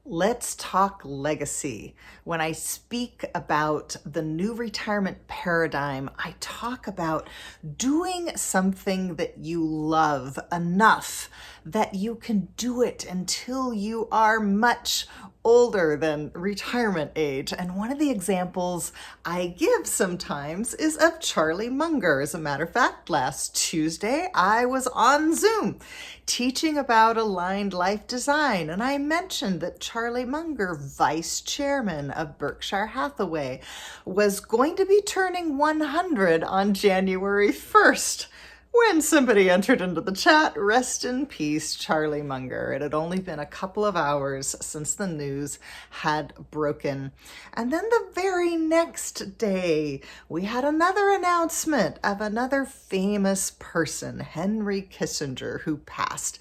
Let's talk legacy. When I speak about the new retirement paradigm, I talk about doing something that you love enough that you can do it until you are much older than retirement age. And one of the examples I give sometimes is of Charlie Munger. As a matter of fact, last Tuesday, I was on Zoom teaching about aligned life design, and I mentioned that Charlie Munger, vice chairman of Berkshire Hathaway, was going to be turning 100 on January 1st. When somebody entered into the chat, "Rest in peace, Charlie Munger." It had only been a couple of hours since the news had broken. And then the very next day, we had another announcement of another famous person, Henry Kissinger, who passed.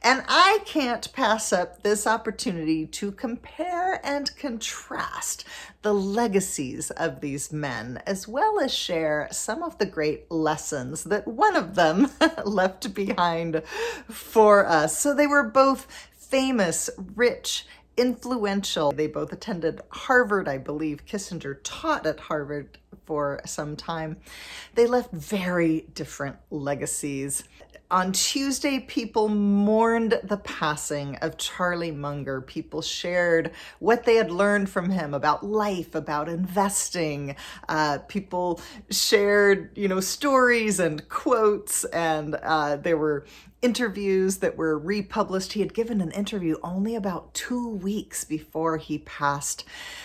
And I can't pass up this opportunity to compare and contrast the legacies of these men, as well as share some of the great lessons that one of them left behind for us. So they were both famous, rich, influential. They both attended Harvard. I believe Kissinger taught at Harvard for some time. They left very different legacies. On Tuesday, people mourned the passing of Charlie Munger. People shared what they had learned from him about life, about investing. People shared, stories and quotes, and there were interviews that were republished. He had given an interview only about 2 weeks before he passed.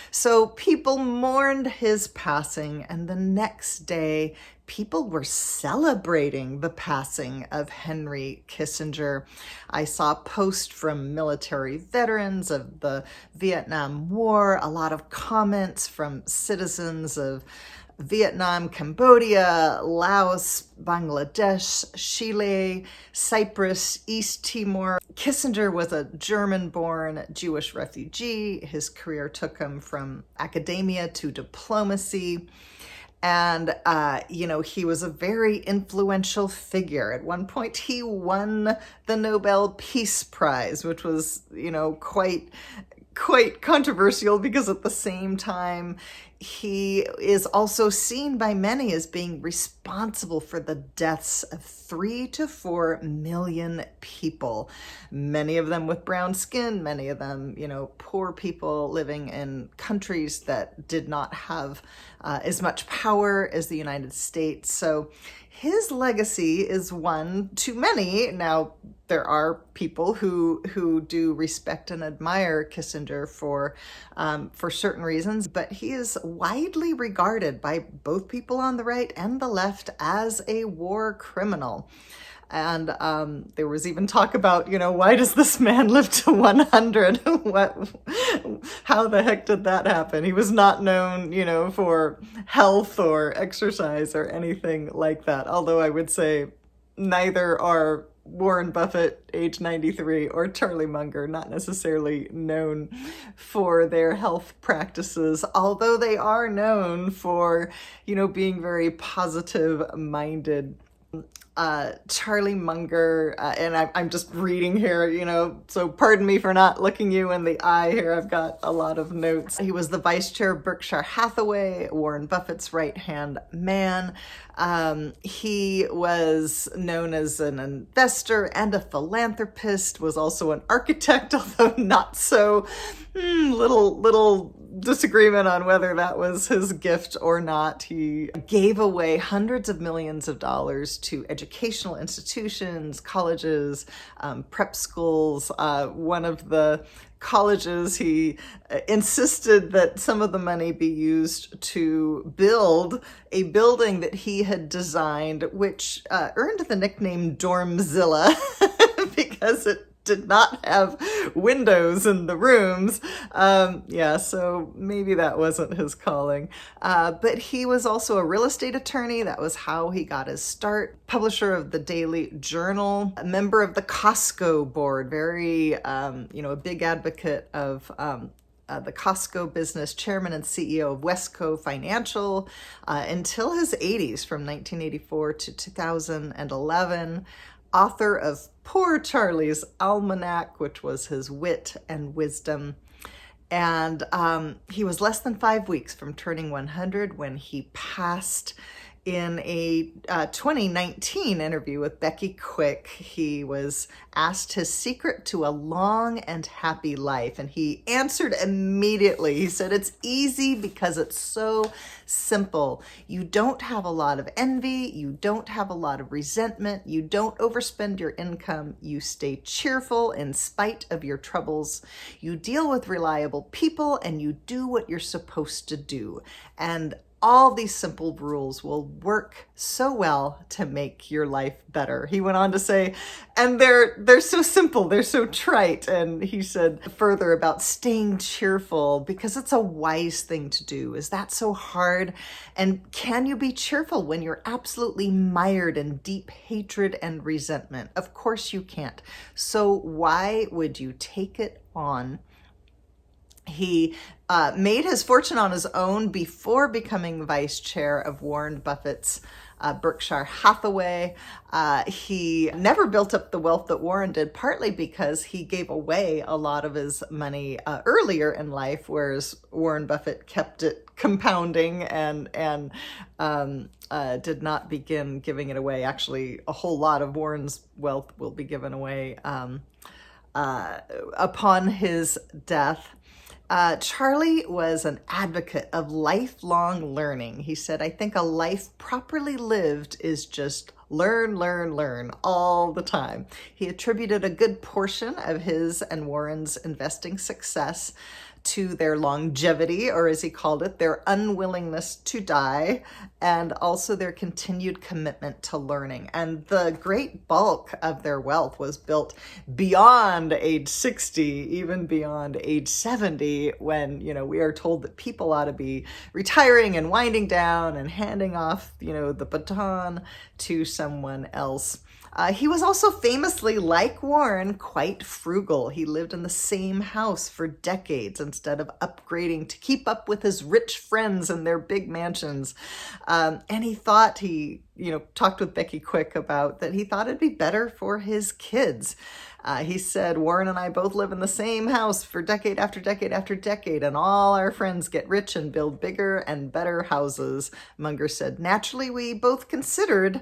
So people mourned his passing, and the next day, people were celebrating the passing of Henry Kissinger. I saw posts from military veterans of the Vietnam War, a lot of comments from citizens of Vietnam, Cambodia, Laos, Bangladesh, Chile, Cyprus, East Timor. Kissinger was a German-born Jewish refugee. His career took him from academia to diplomacy. And, he was a very influential figure. At one point, he won the Nobel Peace Prize, which was, quite controversial because at the same time, he is also seen by many as being responsible for the deaths of 3 to 4 million people, many of them with brown skin, many of them, poor people living in countries that did not have as much power as the United States. So his legacy is one to many. Now, there are people who do respect and admire Kissinger for certain reasons, but he is widely regarded by both people on the right and the left as a war criminal. And there was even talk about, why does this man live to 100? How the heck did that happen? He was not known, for health or exercise or anything like that. Although I would say neither are Warren Buffett, age 93, or Charlie Munger, not necessarily known for their health practices, although they are known for, being very positive-minded. Charlie Munger, and I'm just reading here, so pardon me for not looking you in the eye here. I've got a lot of notes. He was the vice chair of Berkshire Hathaway, Warren Buffett's right-hand man. He was known as an investor and a philanthropist, was also an architect, although not so. Little disagreement on whether that was his gift or not. He gave away hundreds of millions of dollars to educational institutions, colleges, prep schools. One of the colleges, he insisted that some of the money be used to build a building that he had designed, which earned the nickname Dormzilla because it did not have windows in the rooms. So maybe that wasn't his calling. But he was also a real estate attorney. That was how he got his start. Publisher of the Daily Journal, a member of the Costco board, very, a big advocate of the Costco business, chairman and CEO of Wesco Financial until his 80s, from 1984 to 2011. author of Poor Charlie's Almanac, which was his wit and wisdom. And he was less than 5 weeks from turning 100 when he passed. In a 2019 interview with Becky Quick, he was asked his secret to a long and happy life, and he answered immediately. He said, "It's easy because it's so simple. You don't have a lot of envy. You don't have a lot of resentment. You don't overspend your income. You stay cheerful in spite of your troubles. You deal with reliable people, and you do what you're supposed to do. And all these simple rules will work so well to make your life better." He went on to say, and they're so simple, they're so trite. And he said further about staying cheerful because it's a wise thing to do. Is that so hard? And can you be cheerful when you're absolutely mired in deep hatred and resentment? Of course you can't. So why would you take it on? He made his fortune on his own before becoming vice chair of Warren Buffett's Berkshire Hathaway. He never built up the wealth that Warren did, partly because he gave away a lot of his money earlier in life, whereas Warren Buffett kept it compounding and did not begin giving it away. Actually, a whole lot of Warren's wealth will be given away upon his death. Charlie was an advocate of lifelong learning. He said, "I think a life properly lived is just learn, learn, learn all the time." He attributed a good portion of his and Warren's investing success to their longevity, or as he called it, their unwillingness to die, and also their continued commitment to learning. And the great bulk of their wealth was built beyond age 60, even beyond age 70, when, we are told that people ought to be retiring and winding down and handing off, the baton to someone else. He was also famously, like Warren, quite frugal. He lived in the same house for decades instead of upgrading to keep up with his rich friends and their big mansions. And he thought talked with Becky Quick about that. He thought it'd be better for his kids. He said, "Warren and I both live in the same house for decade after decade after decade, and all our friends get rich and build bigger and better houses." Munger said, "Naturally, we both considered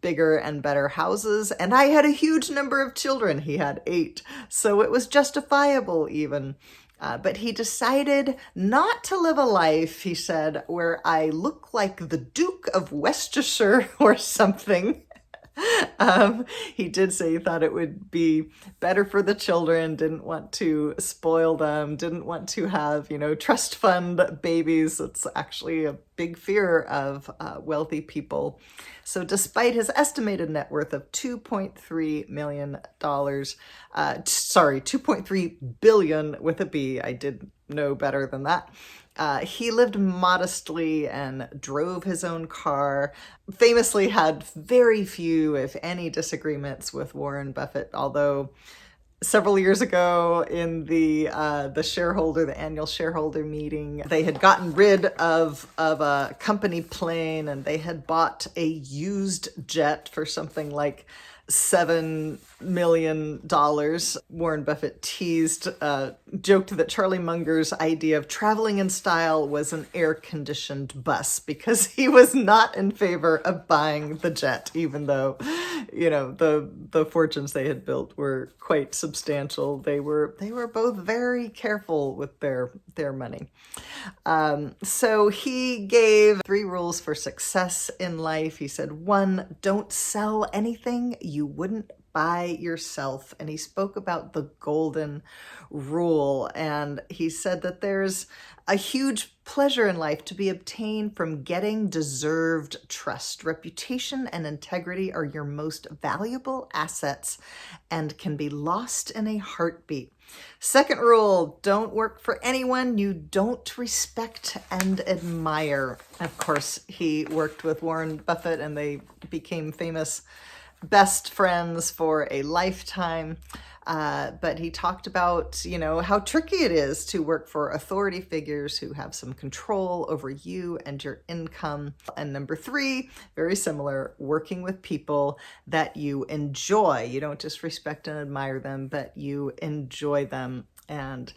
bigger and better houses, and I had a huge number of children." He had 8, so it was justifiable even. But he decided not to live a life, he said, where I look like the Duke of Westchester or something. He did say he thought it would be better for the children, didn't want to spoil them, didn't want to have, trust fund babies. It's actually a big fear of wealthy people. So despite his estimated net worth of $2.3 million, 2.3 billion with a B, I did know better than that. He lived modestly and drove his own car, famously had very few, if any, disagreements with Warren Buffett, although several years ago in the annual shareholder meeting, they had gotten rid of a company plane and they had bought a used jet for something like $7 million. Warren Buffett joked that Charlie Munger's idea of traveling in style was an air-conditioned bus because he was not in favor of buying the jet, even though, the fortunes they had built were quite substantial. They were both very careful with their money. So he gave 3 rules for success in life. He said, 1, don't sell anything you wouldn't buy yourself. And he spoke about the golden rule. And he said that there's a huge pleasure in life to be obtained from getting deserved trust. Reputation and integrity are your most valuable assets and can be lost in a heartbeat. Second rule, don't work for anyone you don't respect and admire. Of course, he worked with Warren Buffett and they became famous best friends for a lifetime. But he talked about, how tricky it is to work for authority figures who have some control over you and your income. And number 3, very similar, working with people that you enjoy. You don't just respect and admire them, but you enjoy them. And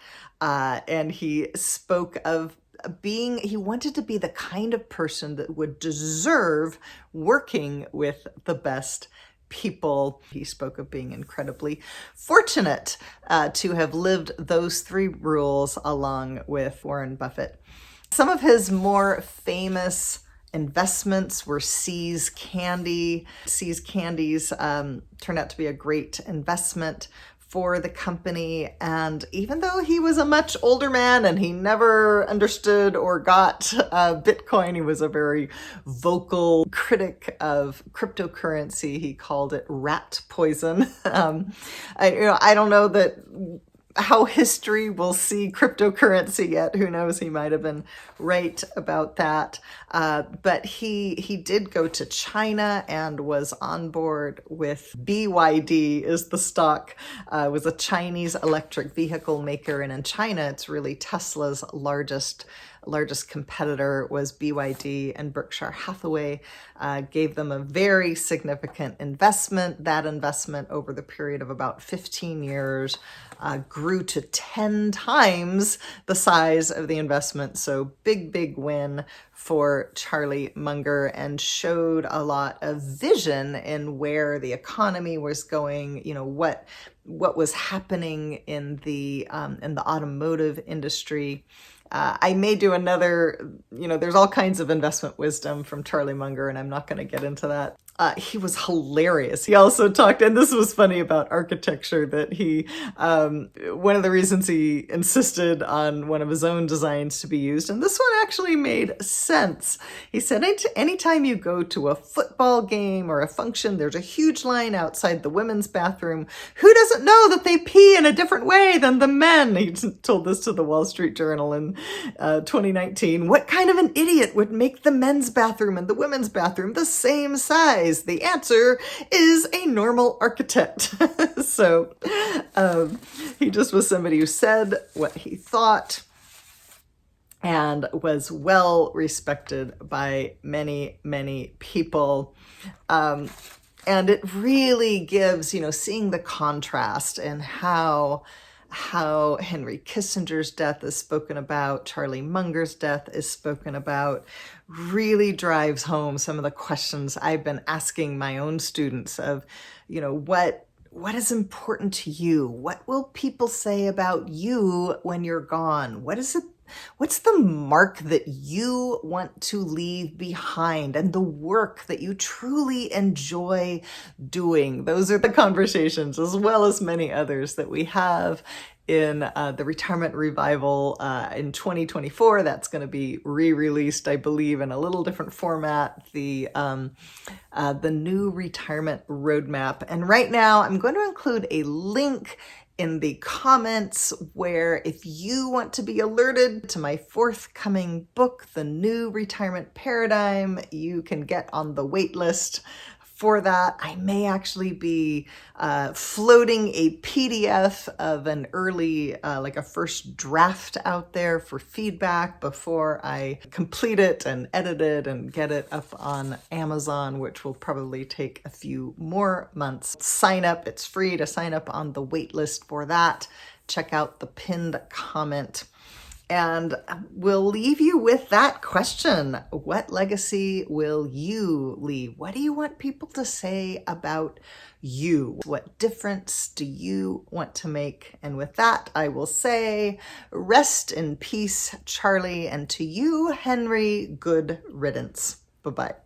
he spoke of he wanted to be the kind of person that would deserve working with the best people. He spoke of being incredibly fortunate to have lived those 3 rules along with Warren Buffett. Some of his more famous investments were See's Candy. See's Candies turned out to be a great investment for the company. And even though he was a much older man and he never understood or got Bitcoin, he was a very vocal critic of cryptocurrency. He called it rat poison. I don't know that how history will see cryptocurrency yet. Who knows? He might have been right about that. But he did go to China and was on board with BYD is the stock. It was a Chinese electric vehicle maker. And in China, it's really Tesla's largest competitor was BYD, and Berkshire Hathaway gave them a very significant investment. That investment over the period of about 15 years grew to 10 times the size of the investment. So big win for Charlie Munger, and showed a lot of vision in where the economy was going, what was happening in the automotive industry. I may do another, there's all kinds of investment wisdom from Charlie Munger, and I'm not going to get into that. He was hilarious. He also talked, and this was funny about architecture, that he, one of the reasons he insisted on one of his own designs to be used, and this one actually made sense. He said, anytime you go to a football game or a function, there's a huge line outside the women's bathroom. Who doesn't know that they pee in a different way than the men? He told this to the Wall Street Journal in 2019. What kind of an idiot would make the men's bathroom and the women's bathroom the same size? The answer is a normal architect. So he just was somebody who said what he thought and was well respected by many people. And it really gives, seeing the contrast and how Henry Kissinger's death is spoken about, Charlie Munger's death is spoken about, really drives home some of the questions I've been asking my own students of, what is important to you? What will people say about you when you're gone? What's the mark that you want to leave behind, and the work that you truly enjoy doing? Those are the conversations, as well as many others, that we have in the Retirement Revival in 2024. That's going to be re-released, I believe, in a little different format, the new retirement roadmap. And right now, I'm going to include a link in the comments where, if you want to be alerted to my forthcoming book, The New Retirement Paradigm, you can get on the wait list for that. I may actually be floating a PDF of an early, like a first draft out there for feedback before I complete it and edit it and get it up on Amazon, which will probably take a few more months. Sign up. It's free to sign up on the wait list for that. Check out the pinned comment. And we'll leave you with that question. What legacy will you leave? What do you want people to say about you? What difference do you want to make? And with that, I will say, rest in peace, Charlie, and to you, Henry, good riddance. Bye-bye.